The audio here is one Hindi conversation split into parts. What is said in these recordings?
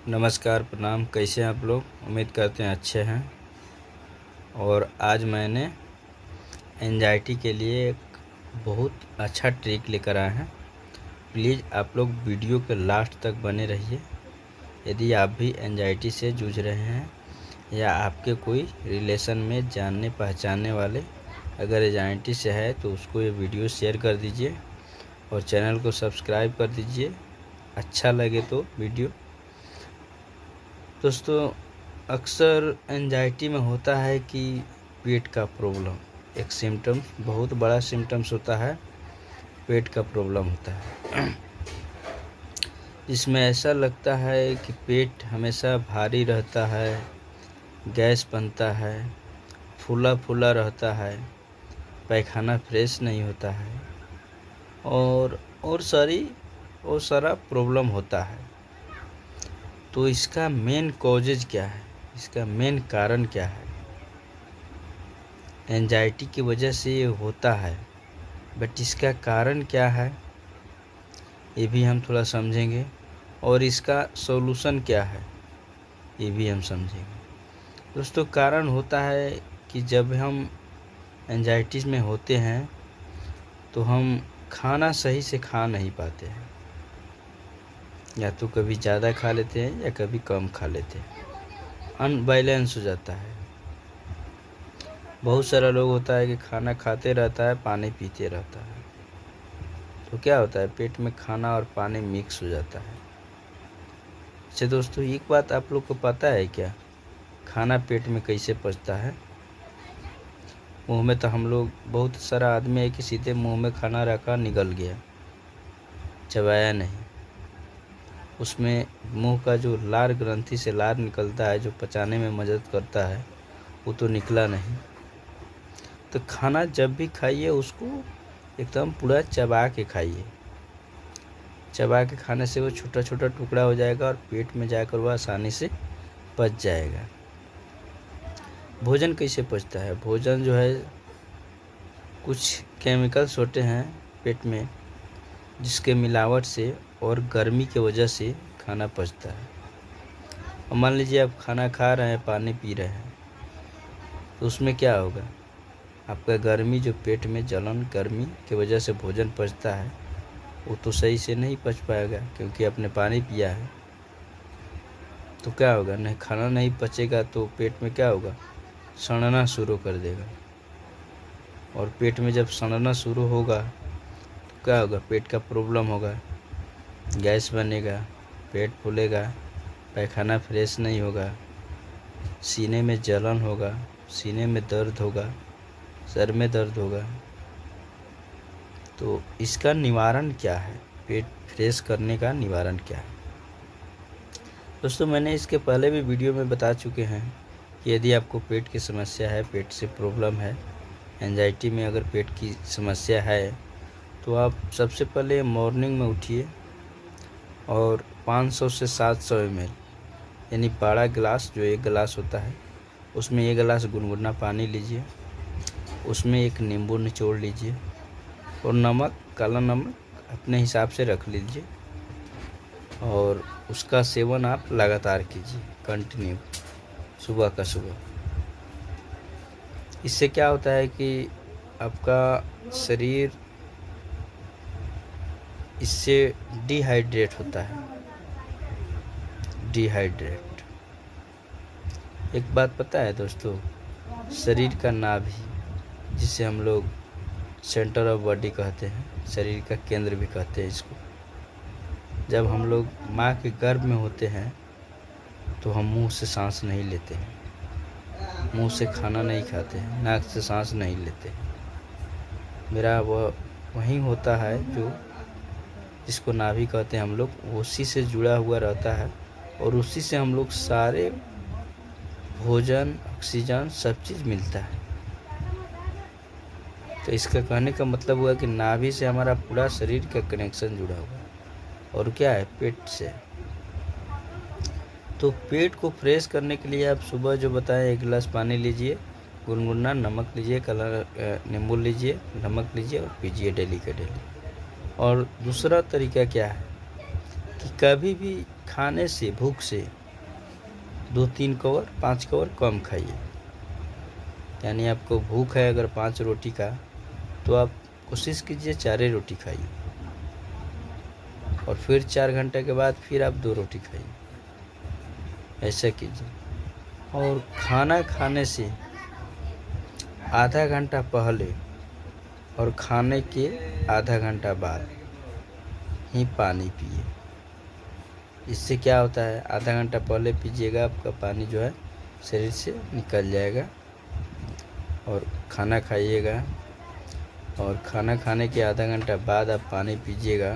नमस्कार, प्रणाम। कैसे हैं आप लोग? उम्मीद करते हैं अच्छे हैं। और आज मैंने एंजाइटी के लिए एक बहुत अच्छा ट्रिक लेकर आए हैं। प्लीज़ आप लोग वीडियो के लास्ट तक बने रहिए। यदि आप भी एंजाइटी से जूझ रहे हैं या आपके कोई रिलेशन में जानने पहचानने वाले अगर एंजाइटी से है तो उसको ये वीडियो शेयर कर दीजिए और चैनल को सब्सक्राइब कर दीजिए। अच्छा लगे तो वीडियो। दोस्तों, अक्सर एंजाइटी में होता है कि पेट का प्रॉब्लम एक सिम्टम्स, बहुत बड़ा सिम्टम्स होता है। पेट का प्रॉब्लम होता है जिसमें ऐसा लगता है कि पेट हमेशा भारी रहता है, गैस बनता है, फूला फूला रहता है, पैखाना फ्रेश नहीं होता है और सारा प्रॉब्लम होता है। तो इसका मेन कॉजेज क्या है? इसका मेन कारण क्या है? एंजाइटी की वजह से ये होता है, बट इसका कारण क्या है ये भी हम थोड़ा समझेंगे और इसका सॉल्यूशन क्या है ये भी हम समझेंगे। दोस्तों, कारण होता है कि जब हम एंजाइटी में होते हैं तो हम खाना सही से खा नहीं पाते हैं, या तो कभी ज़्यादा खा लेते हैं या कभी कम खा लेते हैं। अनबैलेंस हो जाता है। बहुत सारा लोग होता है कि खाना खाते रहता है, पानी पीते रहता है, तो क्या होता है, पेट में खाना और पानी मिक्स हो जाता है। अच्छा दोस्तों, एक बात आप लोग को पता है क्या? खाना पेट में कैसे पचता है? मुंह में तो हम लोग, बहुत सारा आदमी है कि सीधे मुंह में खाना रखा, निगल गया, चबाया नहीं। उसमें मुंह का जो लार ग्रंथि से लार निकलता है, जो पचाने में मदद करता है, वो तो निकला नहीं। तो खाना जब भी खाइए उसको एकदम पूरा चबा के खाइए। चबा के खाने से वो छोटा छोटा टुकड़ा हो जाएगा और पेट में जाकर वह आसानी से पच जाएगा। भोजन कैसे पचता है? भोजन जो है, कुछ केमिकल्स होते हैं पेट में जिसके मिलावट से और गर्मी की वजह से खाना पचता है। और मान लीजिए आप खाना खा रहे हैं, पानी पी रहे हैं, तो उसमें क्या होगा? आपका गर्मी, जो पेट में जलन, गर्मी की वजह से भोजन पचता है, वो तो सही से नहीं पच पाएगा क्योंकि आपने पानी पिया है। तो क्या होगा? नहीं, खाना नहीं पचेगा तो पेट में क्या होगा? सड़ना शुरू कर देगा। और पेट में जब सड़ना शुरू होगा तो क्या होगा? पेट का प्रॉब्लम होगा, गैस बनेगा, पेट फूलेगा, पैखाना फ्रेश नहीं होगा, सीने में जलन होगा, सीने में दर्द होगा, सर में दर्द होगा। तो इसका निवारण क्या है? पेट फ्रेश करने का निवारण क्या है? दोस्तों, मैंने इसके पहले भी वीडियो में बता चुके हैं कि यदि आपको पेट की समस्या है, पेट से प्रॉब्लम है, एंजाइटी में अगर पेट की समस्या है, तो आप सबसे पहले मॉर्निंग में उठिए और 500 से 700 ml, यानी बड़ा गिलास, जो एक गिलास होता है, उसमें 1 गिलास गुनगुना पानी लीजिए। उसमें एक नींबू निचोड़ लीजिए और नमक, काला नमक अपने हिसाब से रख लीजिए और उसका सेवन आप लगातार कीजिए, कंटिन्यू, सुबह का सुबह। इससे क्या होता है कि आपका शरीर इससे डिहाइड्रेट होता है। डिहाइड्रेट, एक बात पता है दोस्तों, शरीर का नाभि, जिसे हम लोग सेंटर ऑफ बॉडी कहते हैं, शरीर का केंद्र भी कहते हैं इसको, जब हम लोग माँ के गर्भ में होते हैं तो हम मुंह से सांस नहीं लेते हैं, मुंह से खाना नहीं खाते हैं, नाक से सांस नहीं लेते हैं। मेरा वह वहीं होता है जो, जिसको नाभि कहते हैं हम लोग, उसी से जुड़ा हुआ रहता है और उसी से हम लोग सारे भोजन, ऑक्सीजन, सब चीज़ मिलता है। तो इसका कहने का मतलब हुआ कि नाभि से हमारा पूरा शरीर का कनेक्शन जुड़ा हुआ है। और क्या है? पेट से। तो पेट को फ्रेश करने के लिए आप सुबह जो बताएं, 1 गिलास पानी लीजिए, गुनगुना नमक लीजिए, काला नींबू लीजिए, नमक लीजिए और पीजिए डेली का डेली। और दूसरा तरीका क्या है कि कभी भी खाने से, भूख से 2-3 कवर 5 कवर कम खाइए। यानी आपको भूख है अगर 5 रोटी का, तो आप कोशिश कीजिए 4 रोटी खाइए, और फिर 4 घंटे के बाद फिर आप 2 रोटी खाइए। ऐसा कीजिए। और खाना खाने से आधा घंटा पहले और खाने के आधा घंटा बाद ही पानी पिए। इससे क्या होता है, आधा घंटा पहले पीजिएगा, आपका पानी जो है शरीर से निकल जाएगा। और खाना खाइएगा, और खाना खाने के आधा घंटा बाद आप पानी पीजिएगा,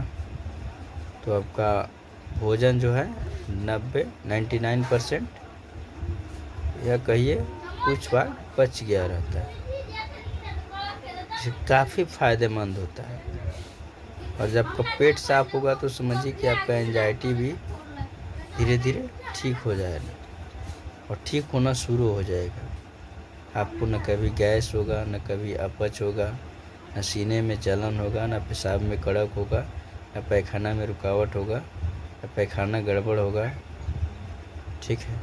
तो आपका भोजन जो है 99% या कहिए कुछ भाग पच गया रहता है। ये काफ़ी फ़ायदेमंद होता है। और जब आपका पेट साफ होगा तो समझिए कि आपका एंजाइटी भी धीरे धीरे ठीक हो जाएगा, और ठीक होना शुरू हो जाएगा। आपको न कभी गैस होगा, न कभी अपच होगा, न सीने में जलन होगा, न पेशाब में कड़क होगा, न पैखाना में रुकावट होगा, न पैखाना गड़बड़ होगा। ठीक है,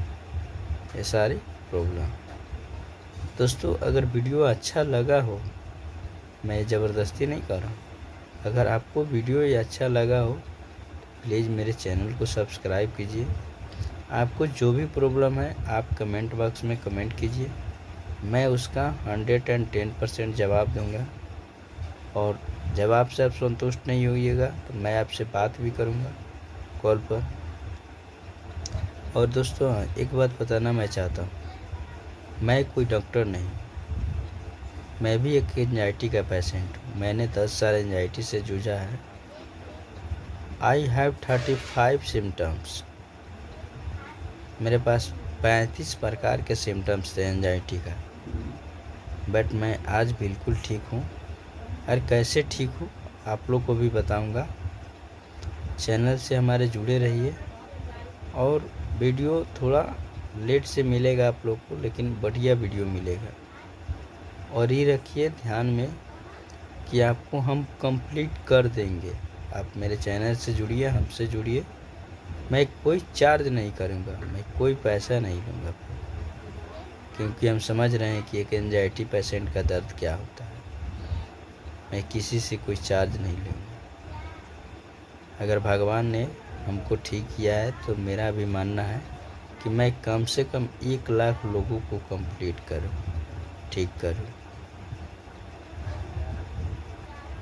ये सारी प्रॉब्लम। दोस्तों, अगर वीडियो अच्छा लगा हो, मैं ज़बरदस्ती नहीं कर रहा हूँ, अगर आपको वीडियो ये अच्छा लगा हो तो प्लीज़ मेरे चैनल को सब्सक्राइब कीजिए। आपको जो भी प्रॉब्लम है आप कमेंट बॉक्स में कमेंट कीजिए, मैं उसका 110% जवाब दूंगा। और जवाब से आप संतुष्ट नहीं होइएगा तो मैं आपसे बात भी करूंगा कॉल पर। और दोस्तों, एक बात बताना मैं चाहता हूँ, मैं कोई डॉक्टर नहीं, मैं भी एक एंजाइटी का पेशेंट हूँ। मैंने 10 साल एंजाइटी से जूझा है। I have 35 symptoms. मेरे पास 35 प्रकार के सिम्टम्स थे एंजाइटी का, बट मैं आज बिल्कुल ठीक हूँ। और कैसे ठीक हूँ आप लोग को भी बताऊँगा। चैनल से हमारे जुड़े रहिए। और वीडियो थोड़ा लेट से मिलेगा आप लोग को, लेकिन बढ़िया वीडियो मिलेगा। और ये रखिए ध्यान में कि आपको हम कंप्लीट कर देंगे। आप मेरे चैनल से जुड़िए, हमसे जुड़िए। मैं कोई चार्ज नहीं करूँगा, मैं कोई पैसा नहीं लूँगा, क्योंकि हम समझ रहे हैं कि एक एंजाइटी पेशेंट का दर्द क्या होता है। मैं किसी से कोई चार्ज नहीं लूँगा। अगर भगवान ने हमको ठीक किया है तो मेरा भी मानना है कि मैं कम से कम 1 लाख लोगों को कंप्लीट करूं, ठीक करूं।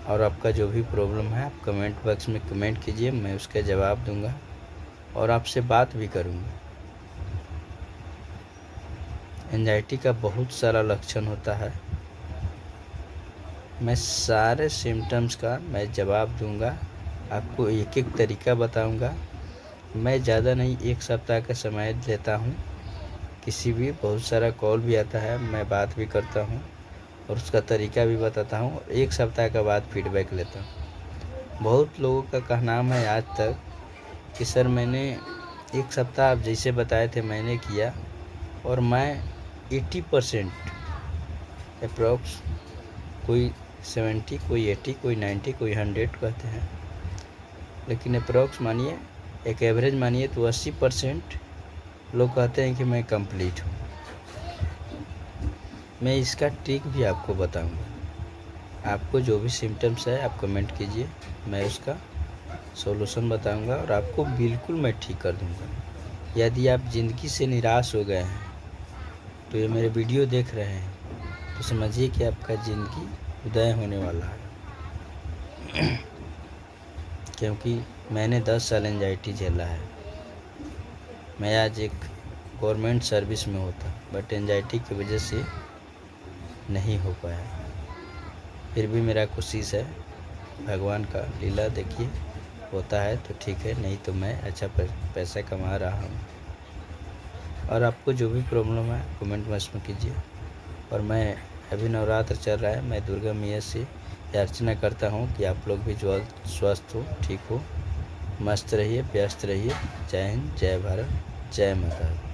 और आपका जो भी प्रॉब्लम है आप कमेंट बॉक्स में कमेंट कीजिए, मैं उसका जवाब दूंगा और आपसे बात भी करूंगा। एंजाइटी का बहुत सारा लक्षण होता है, मैं सारे सिम्टम्स का मैं जवाब दूंगा, आपको एक एक तरीका बताऊंगा। मैं ज़्यादा नहीं, 1 सप्ताह का समय लेता हूँ। किसी भी बहुत सारा कॉल भी आता है, मैं बात भी करता हूँ और उसका तरीका भी बताता हूँ, और 1 सप्ताह के बाद फीडबैक लेता हूँ। बहुत लोगों का कहना है आज तक कि सर मैंने 1 सप्ताह आप जैसे बताए थे मैंने किया, और मैं 80% अप्रॉक्स, कोई 70, कोई 80, कोई 90, कोई 100 कहते हैं, लेकिन अप्रॉक्स मानिए, एक एवरेज मानिए तो 80% लोग कहते हैं कि मैं कंप्लीट हूँ। मैं इसका ट्रिक भी आपको बताऊंगा। आपको जो भी सिम्टम्स है आप कमेंट कीजिए, मैं उसका सॉल्यूशन बताऊंगा और आपको बिल्कुल मैं ठीक कर दूंगा। यदि आप ज़िंदगी से निराश हो गए हैं तो ये मेरे वीडियो देख रहे हैं तो समझिए कि आपका ज़िंदगी उदय होने वाला है। क्योंकि मैंने 10 साल एंजाइटी झेला है। मैं आज एक गवर्नमेंट सर्विस में होता, बट एंजाइटी की वजह से नहीं हो पाया। फिर भी मेरा कोशिश है, भगवान का लीला देखिए, होता है तो ठीक है, नहीं तो मैं अच्छा पैसा कमा रहा हूँ। और आपको जो भी प्रॉब्लम है कमेंट बॉक्स में कीजिए। और मैं अभी नवरात्र चल रहा है, मैं दुर्गा मैया से याचना करता हूँ कि आप लोग भी स्वस्थ हो, ठीक हो, मस्त रहिए, व्यस्त रहिए। जय हिंद, जय भारत, जय माता।